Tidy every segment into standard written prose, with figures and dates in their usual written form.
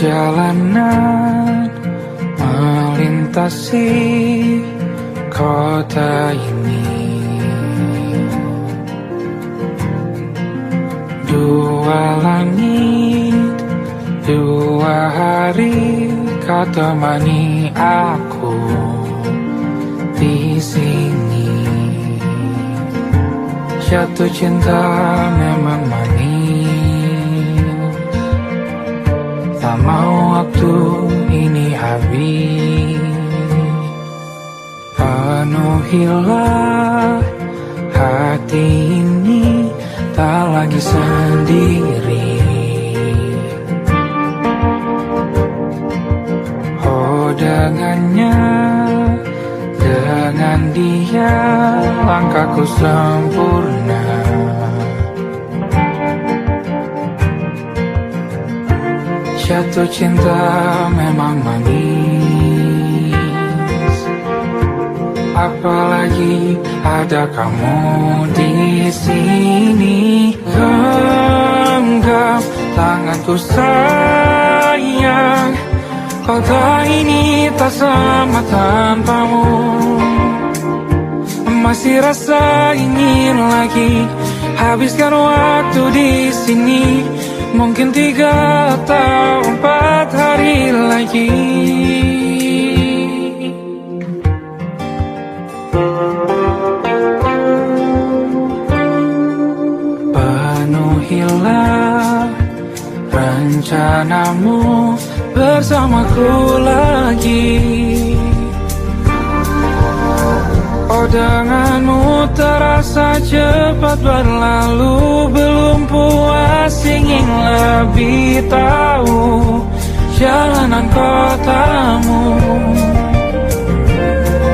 Perjalanan melintasi kota ini, dua langit, dua hari kau temani aku di sini. Jatuh cinta memang manis, tak mau waktu ini habis. Penuhilah hati ini, tak lagi sendiri. Oh dengannya, dengan dia langkahku sempurna. Jatuh cinta memang manis, apalagi ada kamu di sini. Genggam tanganku sayang, kota ini tak sama tanpamu. Masih rasa ingin lagi habiskan waktu di sini. Mungkin 3 atau 4 hari lagi. Penuhilah rencanamu bersamaku lagi. Oh denganmu terasa cepat berlalu, belum puas ingin lebih tahu jalanan kotamu.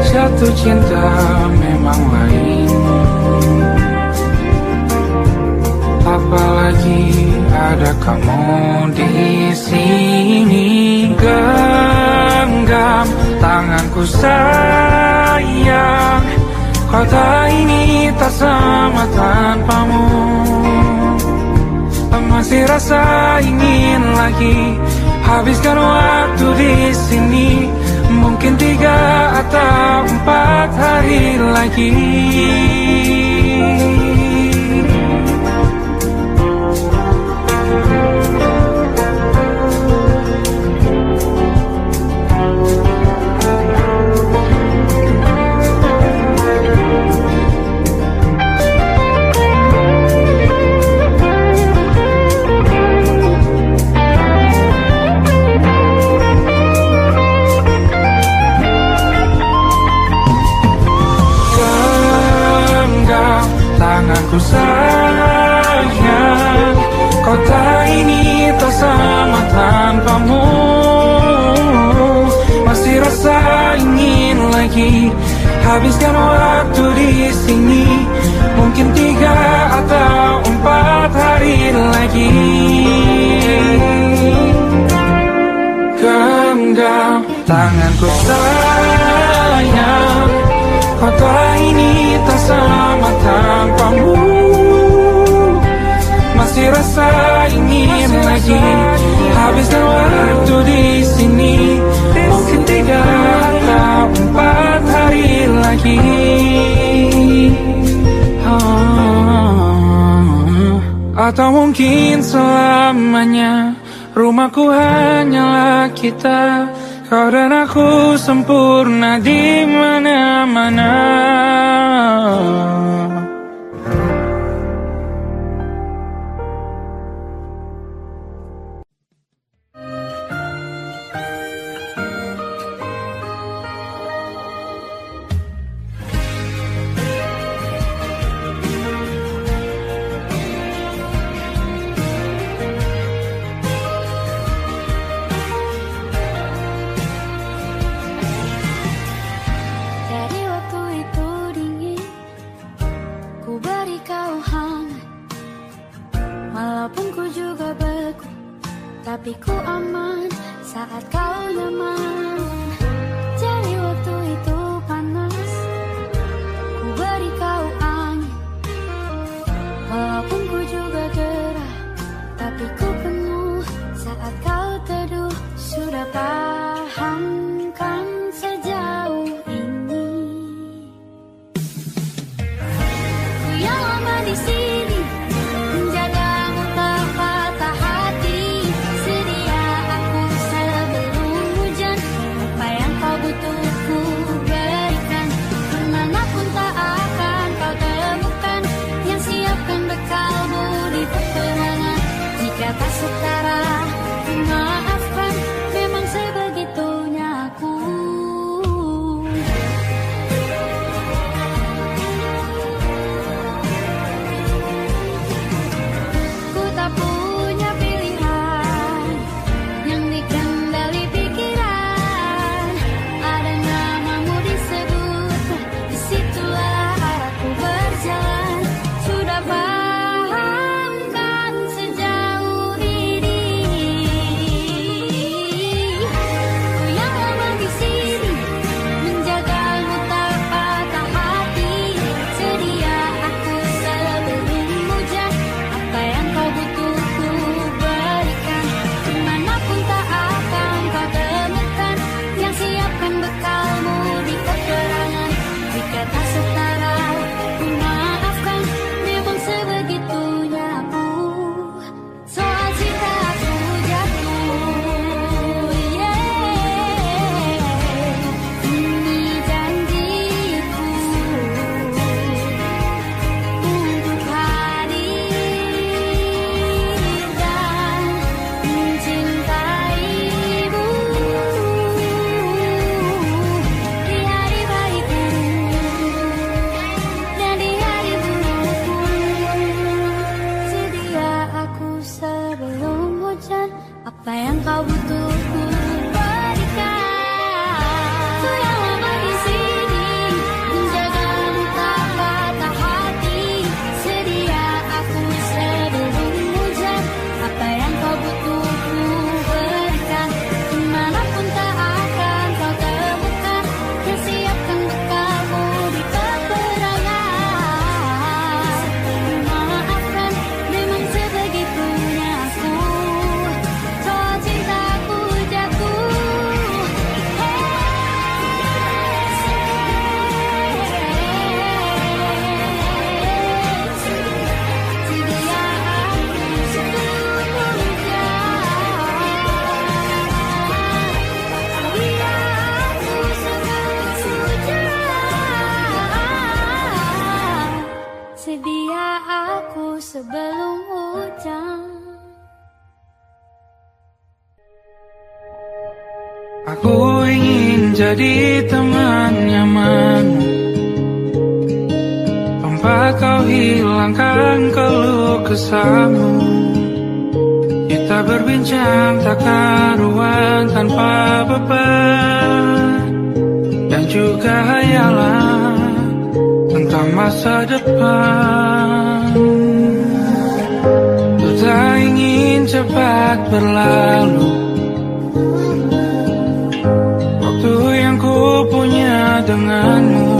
Jatuh cinta memang lain, apalagi ada kamu di sini. Genggam tanganku sayang, kota ini tak sama tanpamu. Masih rasa ingin lagi habiskan waktu di sini. Mungkin 3 atau 4 hari lagi. Tanganku sayang, kota ini tak sama tanpamu. Masih rasa ingin lagi habiskan waktu di sini. Mungkin 3 atau 4 hari lagi. Genggam tanganku sayang, kota ini tak sama tanpamu. Masih rasa ingin lagi habiskan waktu di sini. Mungkin 3 atau 4 hari lagi. Atau mungkin selamanya. Rumahku hanyalah kita, kau dan aku sempurna di mana-mana. Tapi ku aman saat kau nyaman. Jadi waktu itu panas, ku beri kau angin. Walaupun ku juga gerah, tapi ku penuh saat kau teduh. Aku ingin jadi teman nyamanmu, tempat kau hilangkan keluh kesahmu. Kita berbincang tak karuan tanpa beban, dan juga hayalan tentang masa depan. Ku tak ingin cepat berlalu waktu yang ku punya denganmu.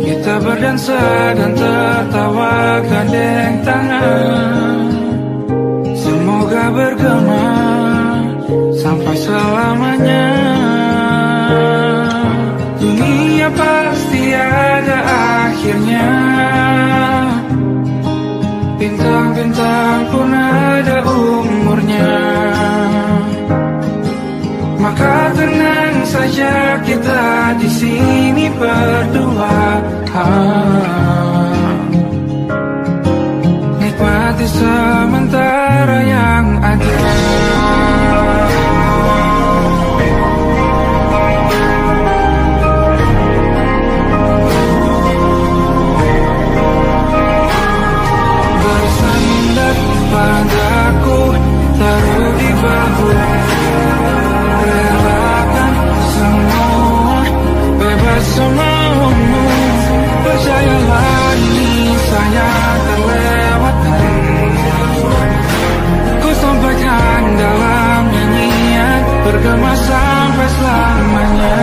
Kita berdansa dan tertawa gandeng tangan, semoga bergema sampai selamanya. Dunia pasti ada akhirnya, bintang-bintang pun ada umurnya. Maka tenang saja kita di sini berdua, nikmati sementara yang ada. Bersandar padaku, taruh di bahu, relakan semua, bebas semaumu. Percayalah ini saya terlewatkan, ku sampaikan dalam nyanyian, bergema sampai selamanya.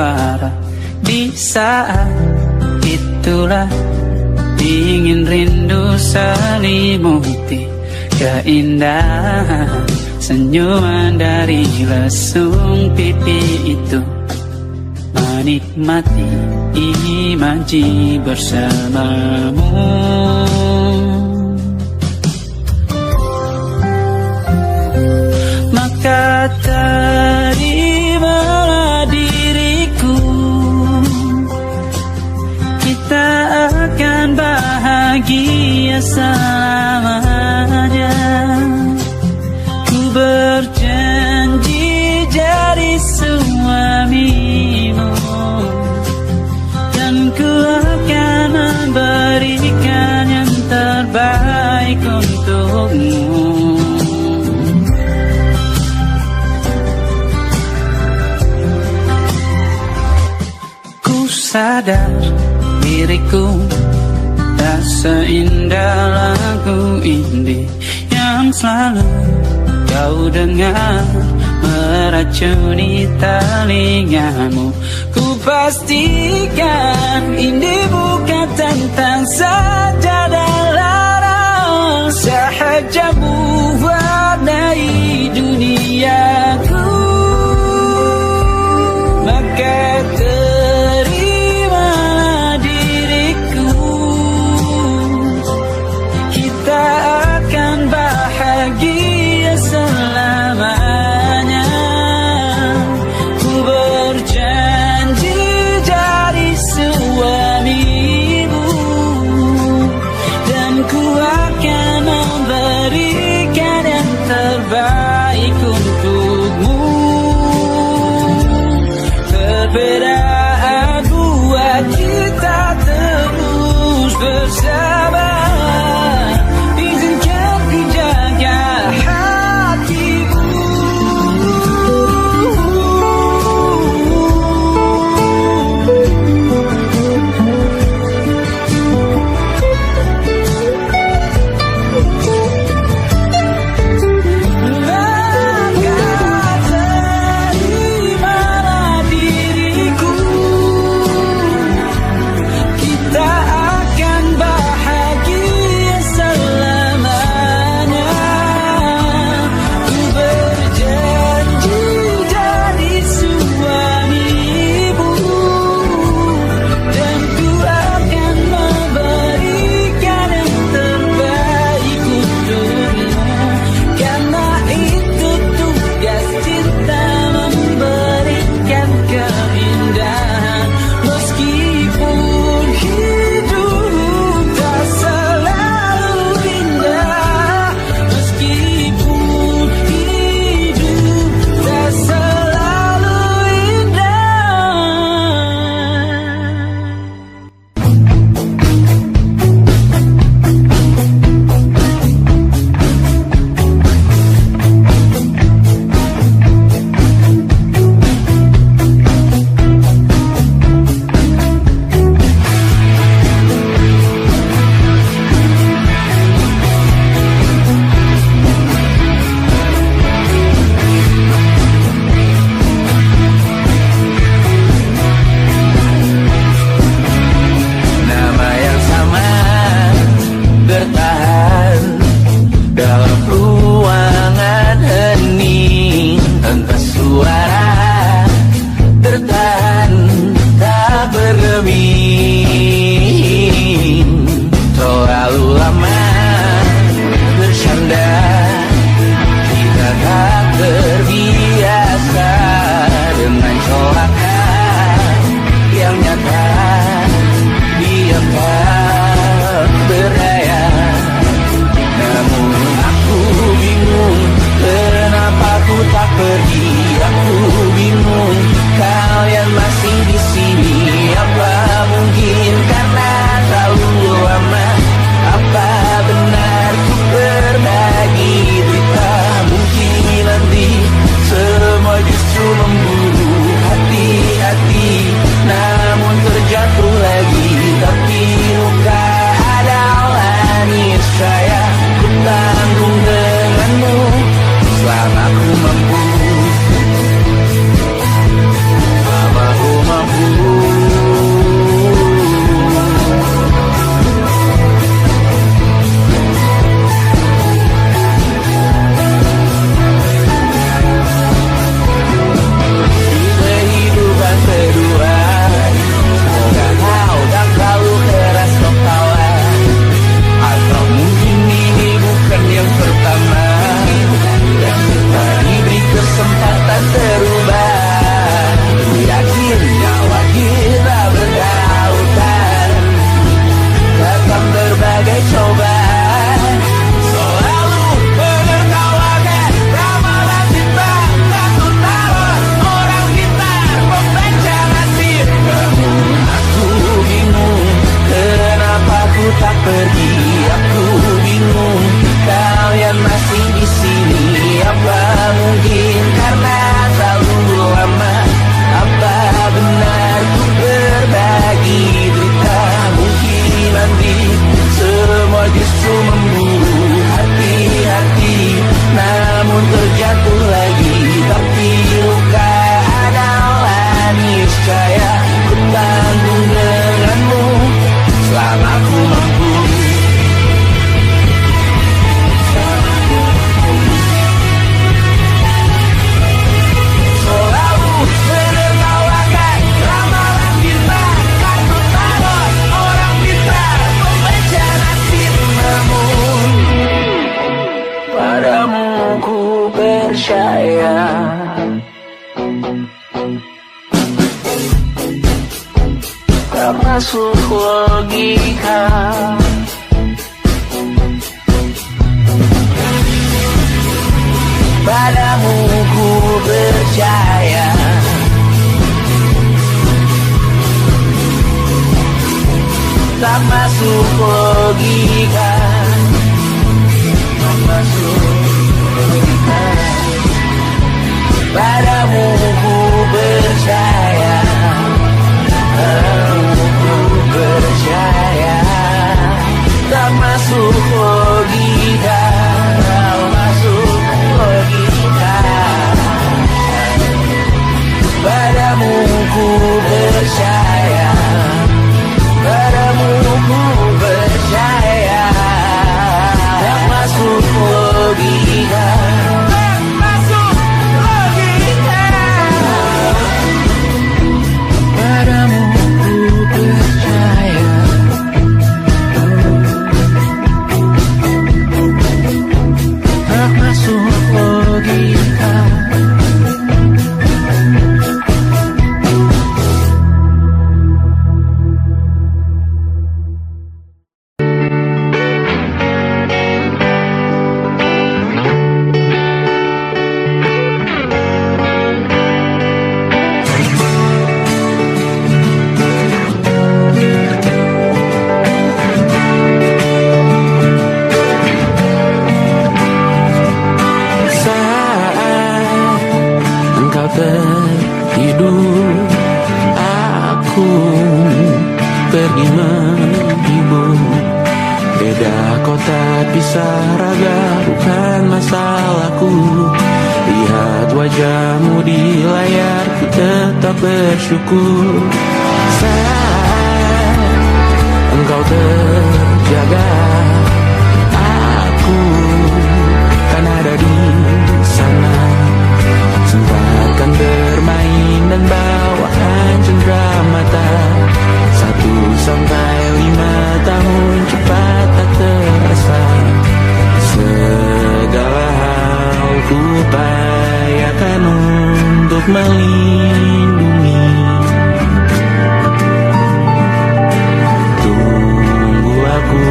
suara. Di saat itulah ingin rindu selimuti keindahan senyuman dari lesung pipi itu. Menikmati imaji bersamamu. Maka terimalah diriku, kita akan bahagia selamanya. Ku berjanji jadi suamimu, dan ku akan memberikan yang terbaik untukmu. Ku sadar diriku tak seindah lagu ini yang selalu kau dengar meracuni telingamu. Ku pastikan ini bukan tentang saja dan lara, sahaja mewarnai duniaku. Maka terimalah diriku, kita akan bahagia selamanya. Ku berjanji jadi suamimu, dan ku akan memberikan yang terbaik untukmu. Perbedaan buat kita terus bersama. Izinkan ku jaga hatimu. Maka terimalah diriku, kita akan bahagia tak masuk logika. Padamu ku percaya, tak masuk logika, tak masuk logika. Padamu ku percaya, padamu ku percaya, tak masuk logika, tak masuk logika. Padamu ku percaya, padamu ku percaya, tak masuk logika, tak masuk logika. Padamu ku percaya, tak masuk logika. Tertidur, aku pergi menghibur. Beda kota pisah raga bukan masalahku. Lihat wajahmu di layar, ku tetap bersyukur. Saat engkau terjaga, aku kan ada di sana. Sempatkan bermain dan bawaan cenderamata. 1 sampai 5 tahun cepat tak terasa. Segala hal ku upayakan untuk melindungi. Tunggu aku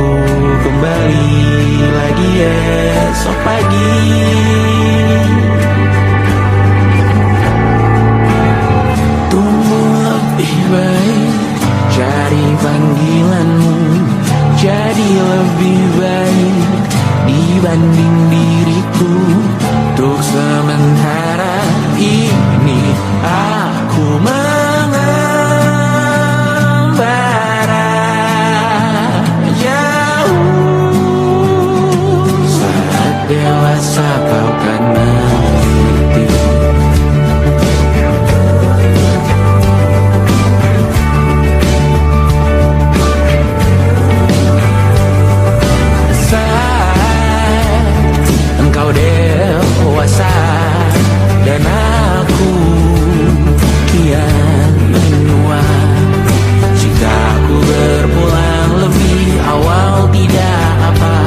kembali lagi esok pagi. Cari panggilanmu jadi lebih baik dibanding diriku. Untuk sementara ini aku mengembara jauh. Saat dewasa kau kan mengerti. Engkau dewasa dan aku kian menua. Jika aku berpulang lebih awal tidak apa.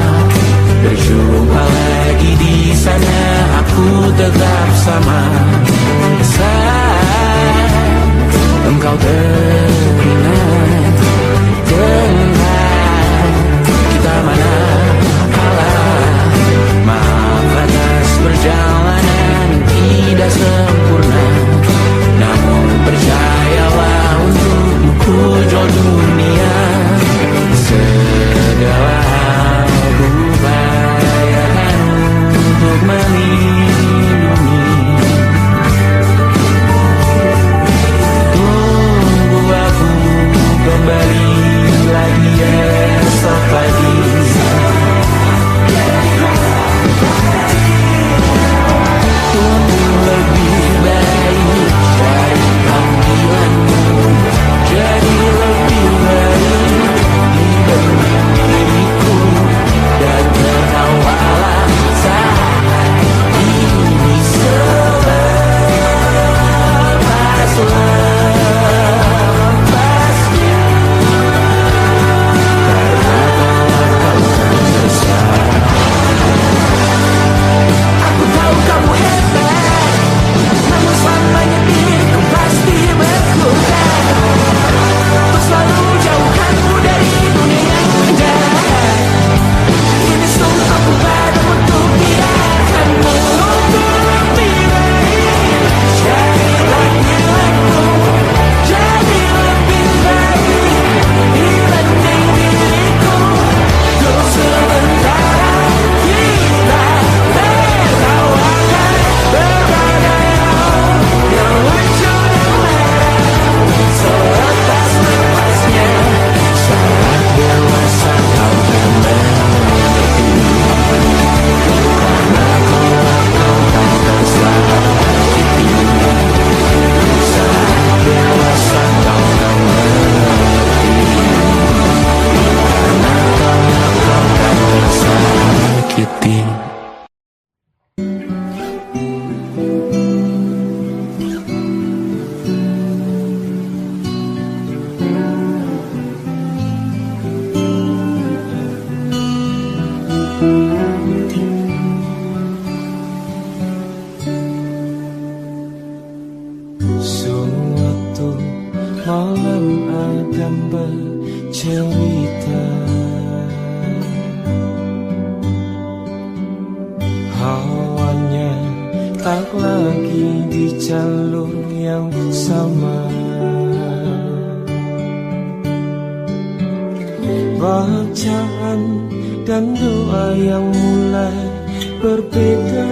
Berjumpa lagi di sana, aku tetap sama. Saat engkau teringat tentang kita mana maaf atas perjalanan tidak sempurna. Namun percayalah untukmu ku jual dunia. Segala hal ku upayakan untuk melindungi. Tunggu malam Adam bercerita, hawanya tak lagi di jalur yang sama. Bacaan dan doa yang mulai berbeda.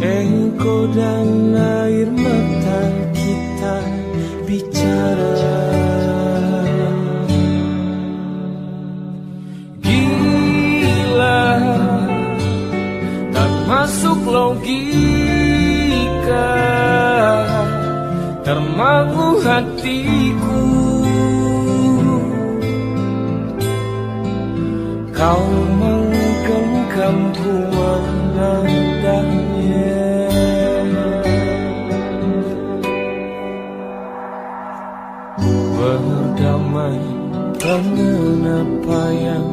Engkau dan air mata kita bicara. Gila, tak masuk logika, termangu hatiku. Kau menggenggamku menadanya. Berdamai dengan apa yang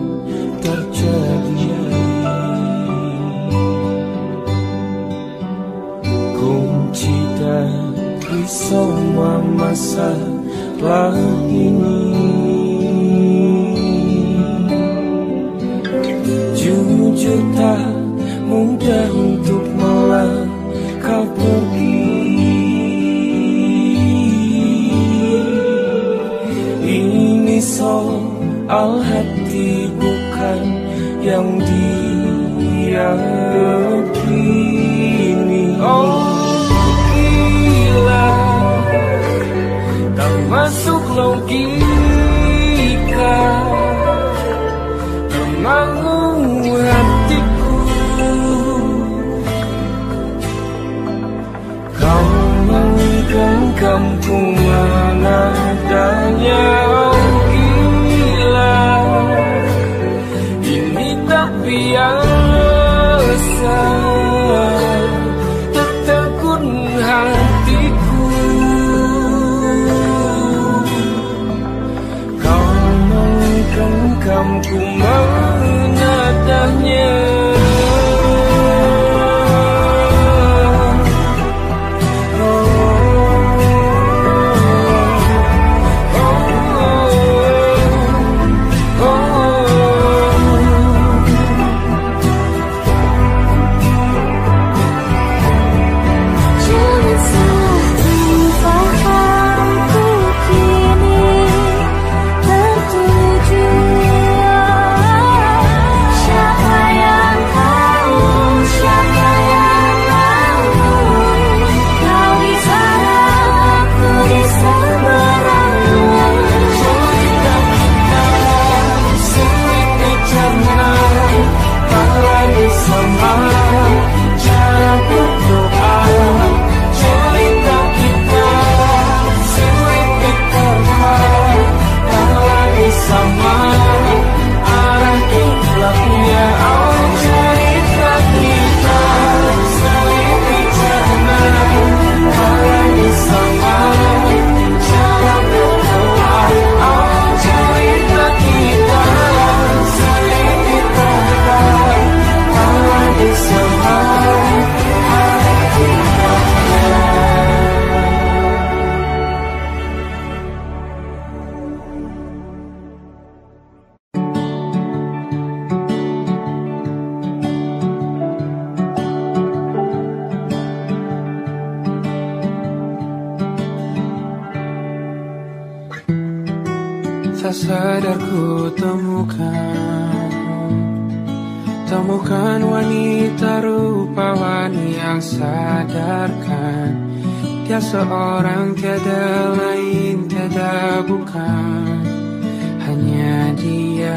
terjadi. Kunci dari semua masalah ini, jujur tak mudah untuk melangkah pergi. Ini soal hati bukan yang diyakini. Oh gila, tak masuk logika, termangu hatiku. Kau menggenggamku menadanya. Oh gila, ini tak biasa, tertegun hatiku. Kau menggenggamku menadanya. Tak sadar ku temukan wanita rupawan yang sadarkan dia seorang, tiada lain, tiada bukan, hanya dia.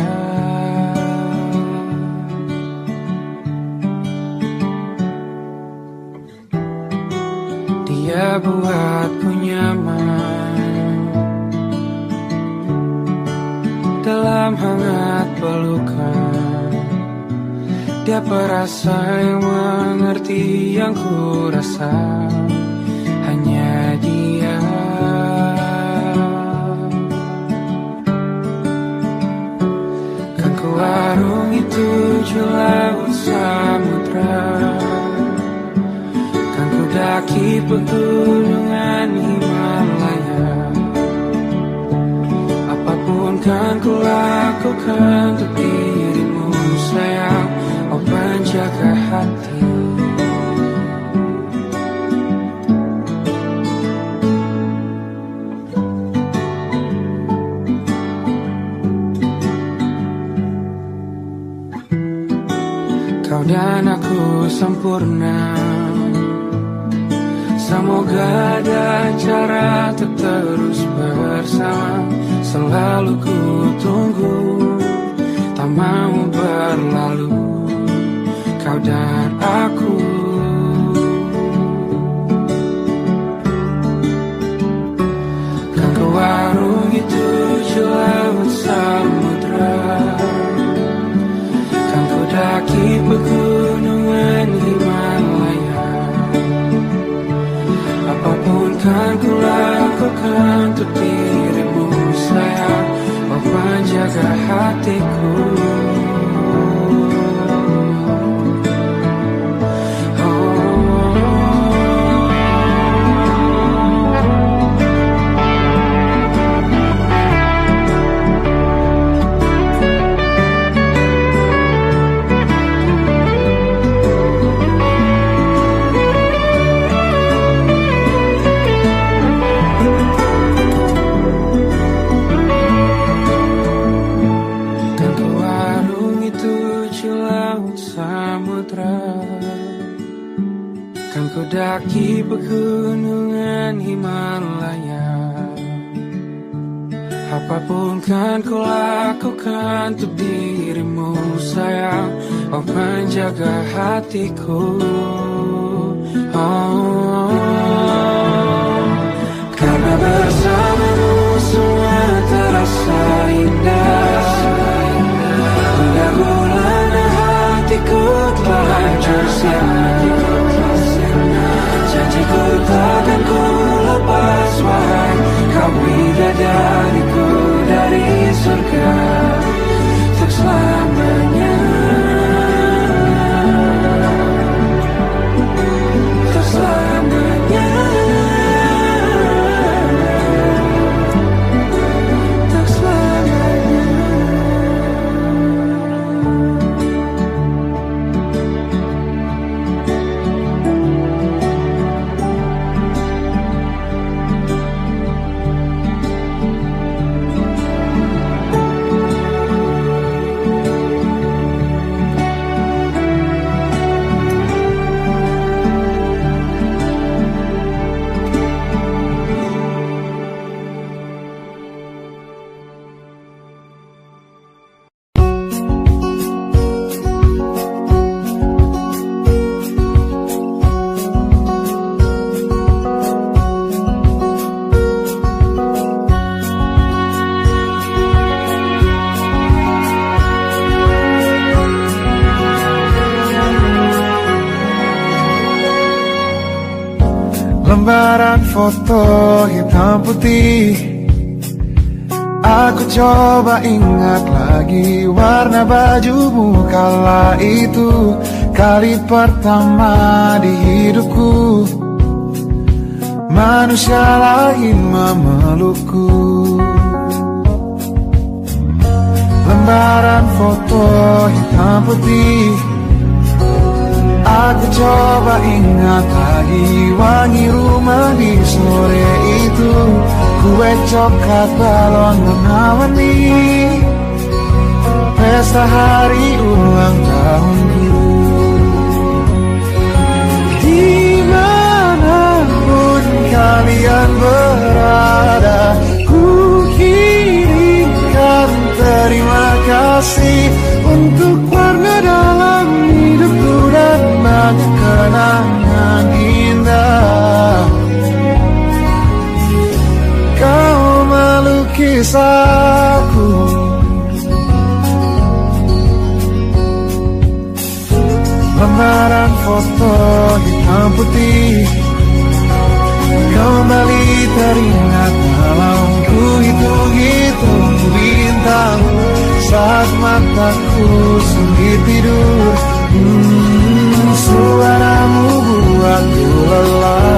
Dia buatku nyaman dalam hangat pelukan. Dia perasa yang mengerti yang ku rasa, hanya dia. Kan ku arungi 7 laut samudra, kan ku daki pegunungan Himalaya. Apapun kan ku lakukan untuk dirimu sayang, oh penjaga hati. Kau dan aku sempurna, semoga ada cara untuk terus bersama. Selalu ku tunggu, tak mau berlalu, kau dan aku. Kan ke warung itu laut samudra, kan ku daki pegunungan Himalaya. Apapun kan ku lakukan untuk dirimu sayang, oh penjaga hatiku. Kan ku daki pegunungan Himalaya. Apapun kan ku lakukan untuk dirimu sayang, oh penjaga hatiku. Oh, karena bersamamu semua terasa indah. Gula-gulana hatiku telah hancur sia-sia. Janjiku takkan ku lepas, wahai kau bidadariku dari surga untuk selamanya, untuk selamanya, untuk selamanya. Lembaran foto hitam putih, aku coba ingat lagi warna bajumu kala itu. Kali pertama di hidupku, manusia lain memelukku. Lembaran foto hitam putih, aku coba ingat lagi wangi rumah di sore itu. Kue coklat balon warna-warni, pesta hari ulang tahunku. Dimanapun kalian berada, ku kirimkan terima kasih untuk warna dalam hidupku dan banyak kenangan indah. Kau melukis aku, lembaran foto hitam putih kembali teringat dalam ku hitung-hitung bintang saat mataku sulit tidur. Suaramu buatku lelah.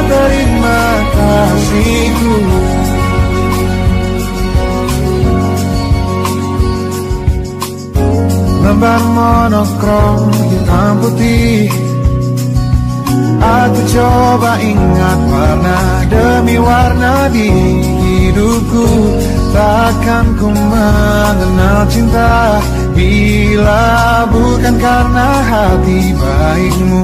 terima kasihku. Lembar monokrom hitam putih, aku coba ingat warna demi warna di hidupku. Takkan ku mengenal cinta bila bukan karena hati baikmu.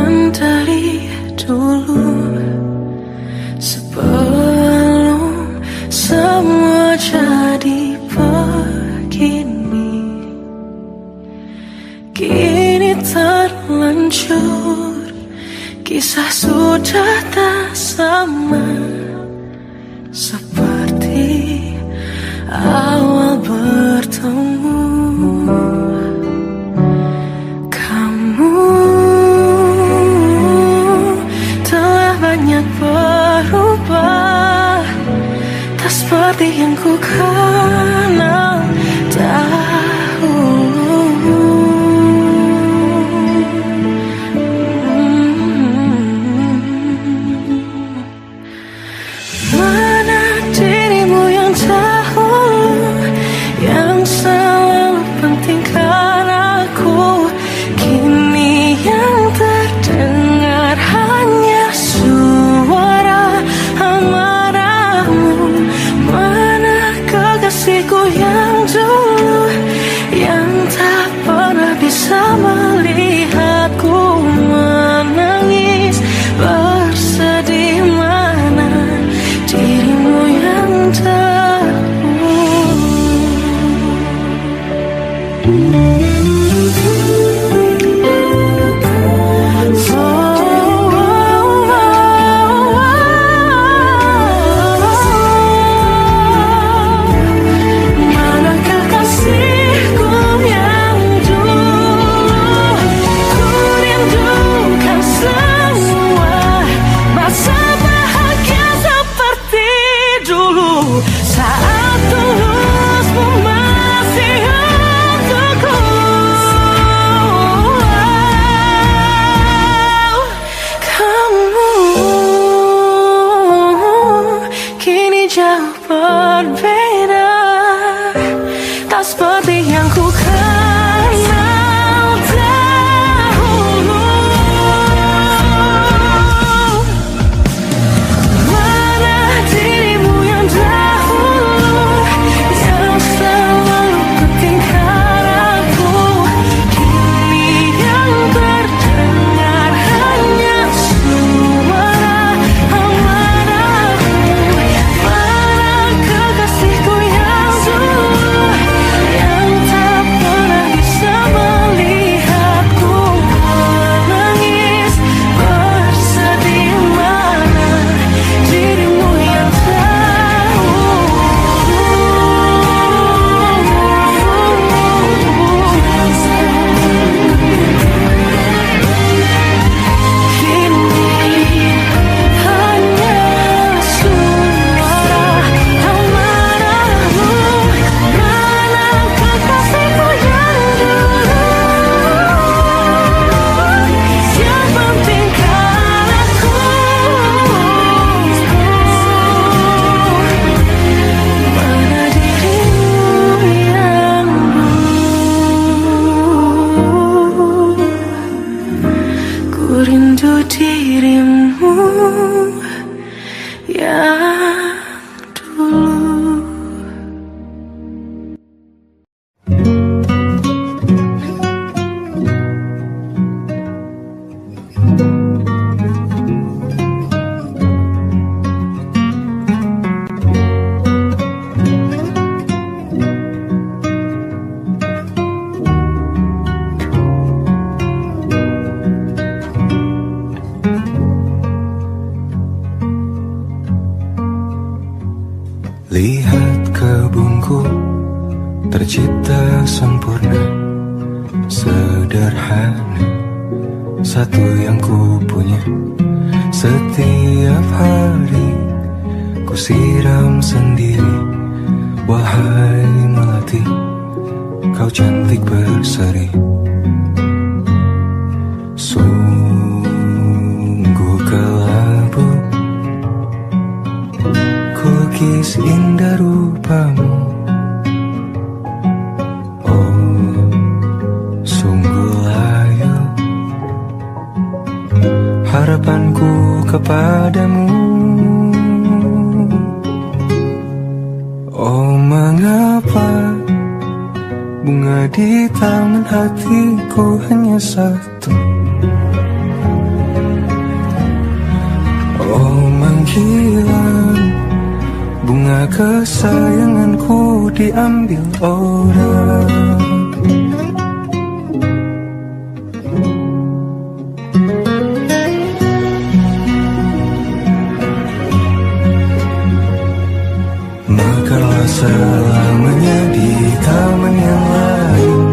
berjalan dari dulu, sebelum semua jadi begini. Kini terlanjur, kisah sudah tak sama seperti awal bertemu. Kamu telah banyak berubah, tak seperti yang ku kenal dahulu. Mana dirimu yang dahulu, yang selalu pentingkan aku. Kini yang terdengar hanya suara amarahmu. Mana kekasihku yang dulu, yang tak pernah bisa melihatku menangis bersedih. Mana dirimu yang dahulu. Mana kekasihku yang dulu, ku rindukan semua masa bahagia seperti dulu, saat tulusmu masih untukku. Kamu kini jauh berbeda, tak seperti yang ku kenal dahulu. Mana dirimu yang dahulu, yang selalu pentingkan aku. Kini yang terdengar hanya suara amarahmu. Mana kekasihku yang dulu, yang tak pernah bisa melihatku menangis bersedih. Mana dirimu yang kini hanya suara amarahmu. Mana kekasihku yang dulu, yang pentingkan aku. Mana dirimu yang dulu, ku rindu dirimu yang dulu. Lihat kebunku tercipta sempurna, sederhana, satu yang ku punya. Setiap hari ku siram sendiri. Wahai melati, kau cantik berseri. Sungguh kelabu, kukis indah rupamu. Oh, sungguh layu harapanku kepadamu. Oh, mengapa bunga di taman hatiku hanya satu? menghilang, bunga kesayanganku diambil orang. Mekarlah selamanya di taman yang lain,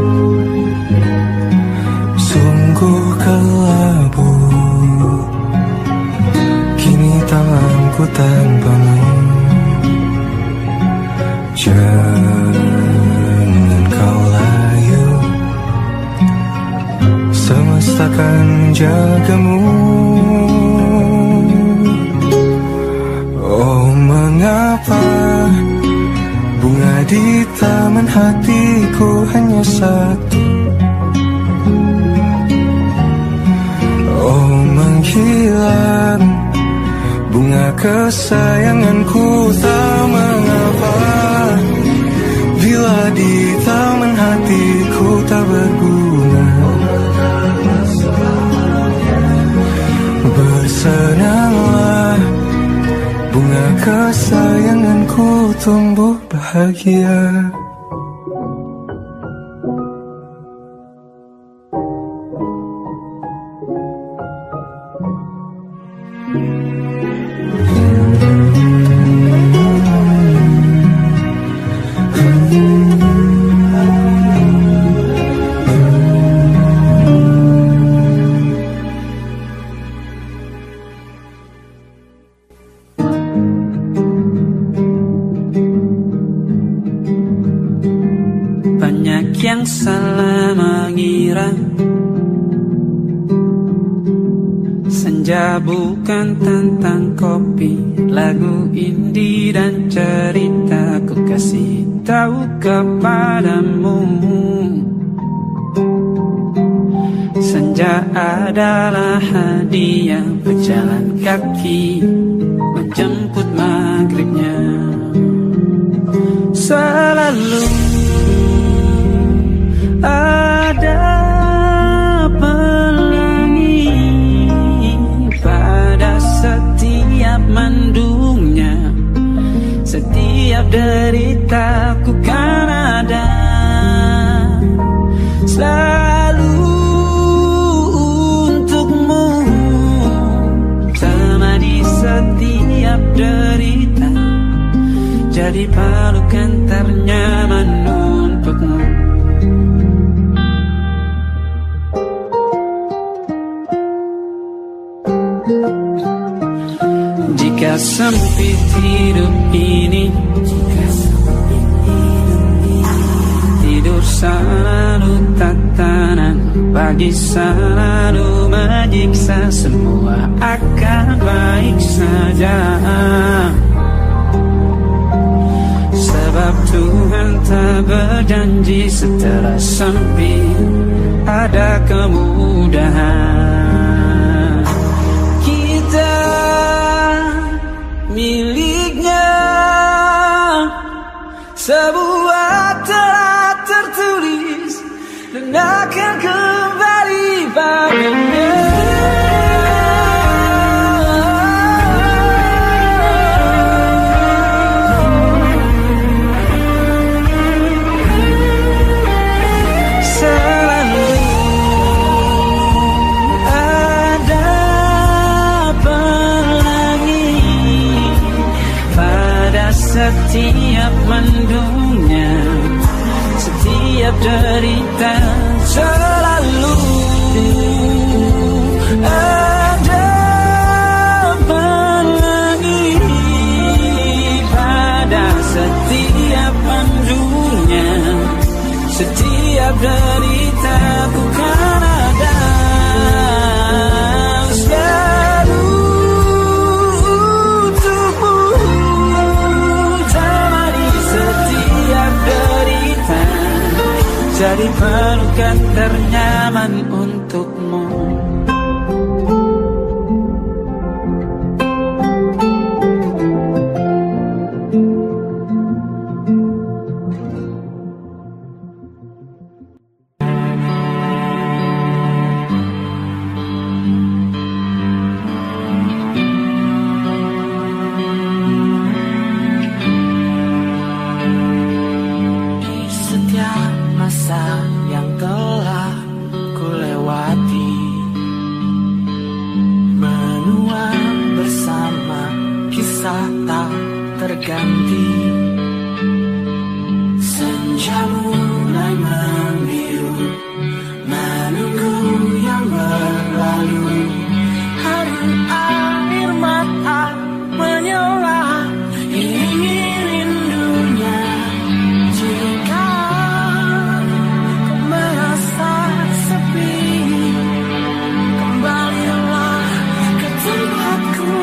sungguh kelabu kini tanganku tanpamu. Jangan kau layu, semesta akan menjagamu. Oh, mengapa bunga di taman hatiku hanya satu? Oh, menghilang bunga kesayanganku, tak mengapa bila di taman hatiku tak berbunga. Bersenanglah, bunga kesayanganku tumbuh bahagia. Banyak yang salah mengira senja bukan tentang kopi, lagu indie dan cerita. Ku kasih tahu kepadamu, senja adalah hadiah berjalan kaki menjemput maghribnya. Selalu ada pelangi pada setiap mendungnya, setiap deritaku kan ada selalu untukmu, temani setiap derita, jadi pelukan ternyaman untukmu. Jika sempit hidup ini, tidur selalu tatanan, pagi selalu menyiksa, semua akan baik saja. Sebab Tuhan tak berjanji setelah sempit ada kemudahan. Kita miliknya sebuah telah tertulis dan akan kembali padanya. Setiap mendungnya, setiap derita, selalu ada pelangi pada setiap mendungnya, setiap derita bukan ada. Jadi pelukan ternyaman untukmu. rasa tak terganti. Senja mulai membiru, menunggu yang berlalu. Hari air mata menyala, ini rindunya. Jika kau merasa sepi, kembalilah ke tempatku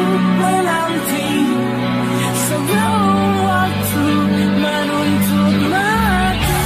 menanti. Sebelum waktu menuntut mati.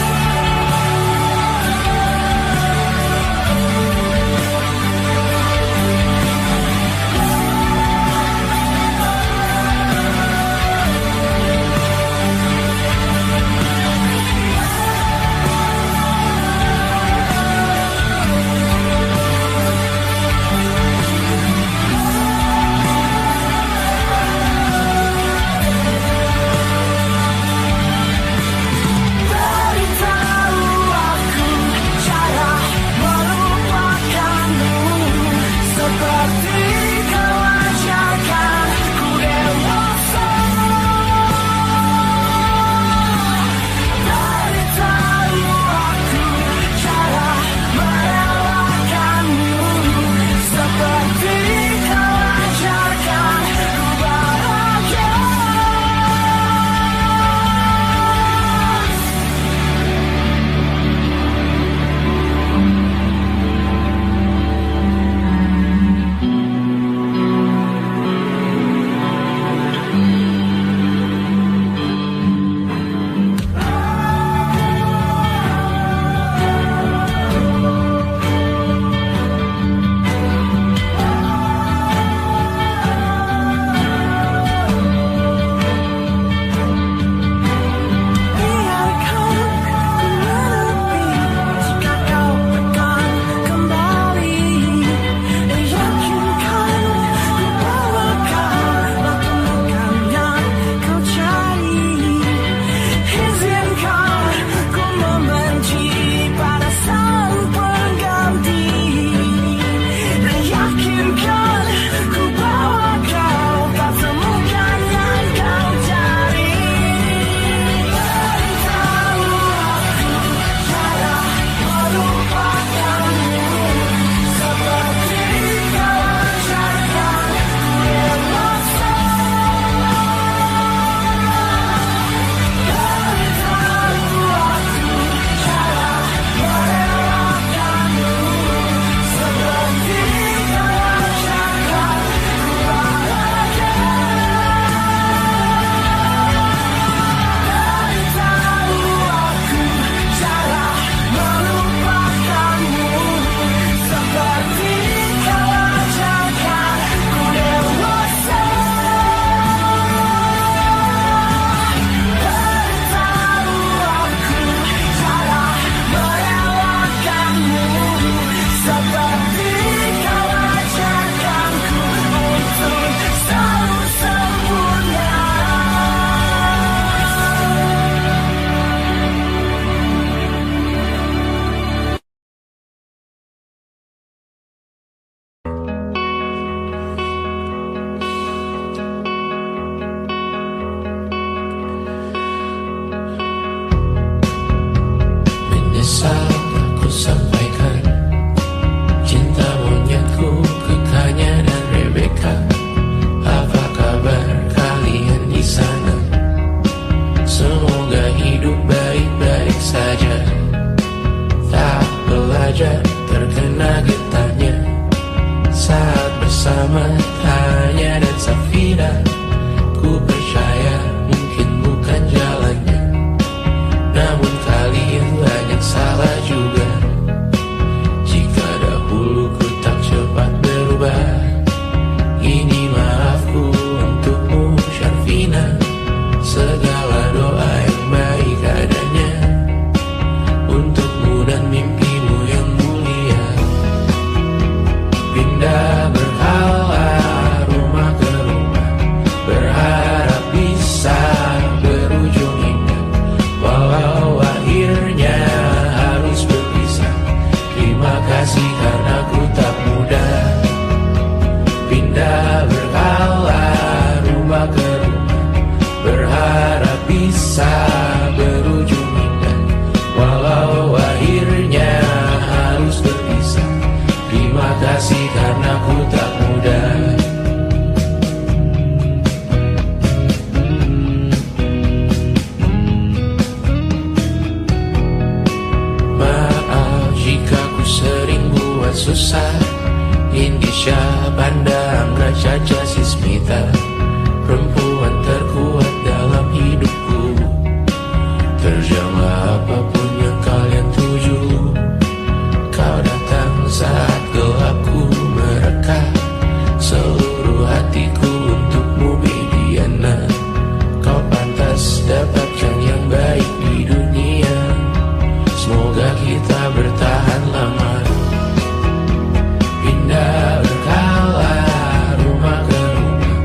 bisa berujung indah. Walau akhirnya harus berpisah, terima kasih karena ku tak mudah. Maaf jika ku sering buat susah. Indisha pandang Caca Sismita, perempuan terkuat dalam hidupku. Terjanglah apapun yang kalian tuju. Kau datang saat gelapku mereka, seluruh hatiku untukmu Mediana. Kau pantas dapatkan yang baik di dunia. Semoga kita bertahan lama. Pindah berkala rumah ke rumah,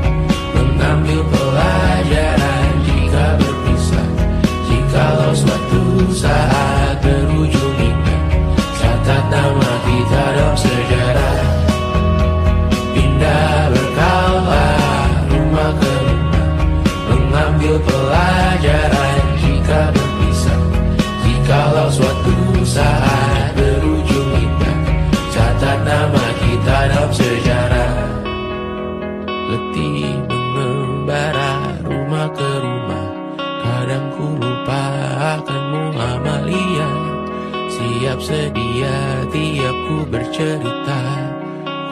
mengambil pelajaran jika berpisah. Jikalau suatu saat berujung indah, catat nama kita dalam sejarah. Pindah berkala rumah ke rumah, mengambil pelajaran jika berpisah. Jikalau suatu saat berujung indah, catat nama kita dalam sejarah. Letih mengembara rumah ke rumah, kadang ku lupa akanmu Amalia. Siap sedia tiap ku bercerita,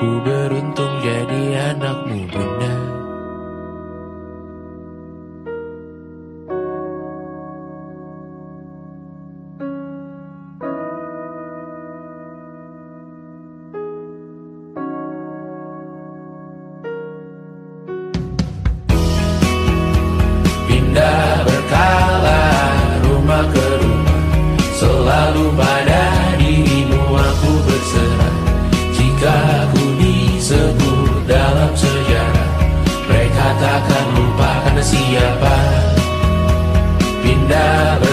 ku beruntung jadi anakmu bunda. Pindah berkala rumah ke rumah, selalu pada dirimu aku berserah. Jika aku disebut dalam sejarah, mereka takkan lupa karena siapa. Pindah